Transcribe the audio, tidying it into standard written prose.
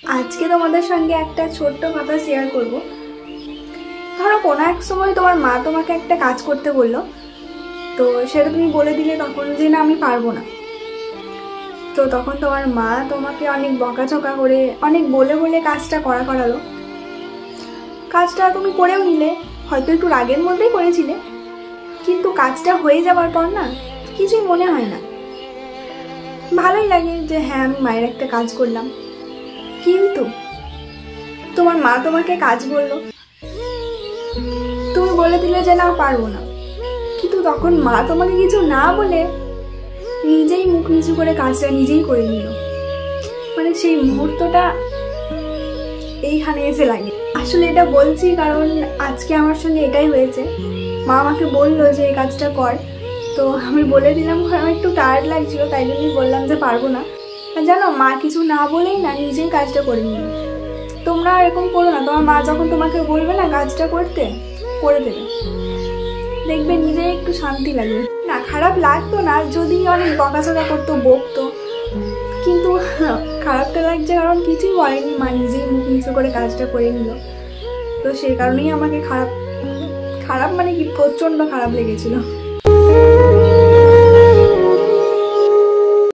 আজকে তোমাদের সঙ্গে একটা ছোট্ট কথা শেয়ার করব। ধরো কোনো এক সময় তোমার মা তোমাকে একটা কাজ করতে বললো, তো সেটা তুমি বলে দিলে তখন যে না আমি পারবো না। তো তখন তোমার মা তোমাকে অনেক বকাঝকা করে অনেক বলে বলে কাজটা করালো। কাজটা তুমি করেও নিলে, হয়তো একটু রাগের মধ্যেই করেছিলে, কিন্তু কাজটা হয়ে যাওয়ার পর না কিছুই মনে হয় না, ভালোই লাগে যে হ্যাঁ আমি মায়ের একটা কাজ করলাম। কিন্তু তোমার মা তোমাকে কাজ বললো, তুমি বলে দিলে যে না পারবো না, কিন্তু তখন মা তোমাকে কিছু না বলে নিজেই মুখ নিচু করে কাজটা নিজেই করে নিল। মানে সেই মুহূর্তটা এইখানে এসে লাগে। আসলে এটা বলছি কারণ আজকে আমার সঙ্গে এটাই হয়েছে। মা আমাকে বললো যে এই কাজটা কর, তো আমি বলে দিলাম। আমার একটু টায়ার্ড লাগছিল, তাই জন্যই বললাম যে পারবো না। আর জানো, মা কিছু না বলেই না নিজেই কাজটা করে নিল। তোমরা এরকম করো না, তোমার মা যখন তোমাকে বলবে না কাজটা করতে, করে দেবে, দেখবে নিজে একটু শান্তি লাগবে। না খারাপ লাগতো না যদি অনেক বকাঝকা করতো, বকতো, কিন্তু খারাপটা লাগছে কারণ কিছুই বলেনি, মা নিজেই মুখ নিচু করে কাজটা করে নিল। তো সেই কারণেই আমাকে খারাপ মানে কি প্রচণ্ড খারাপ লেগেছিল।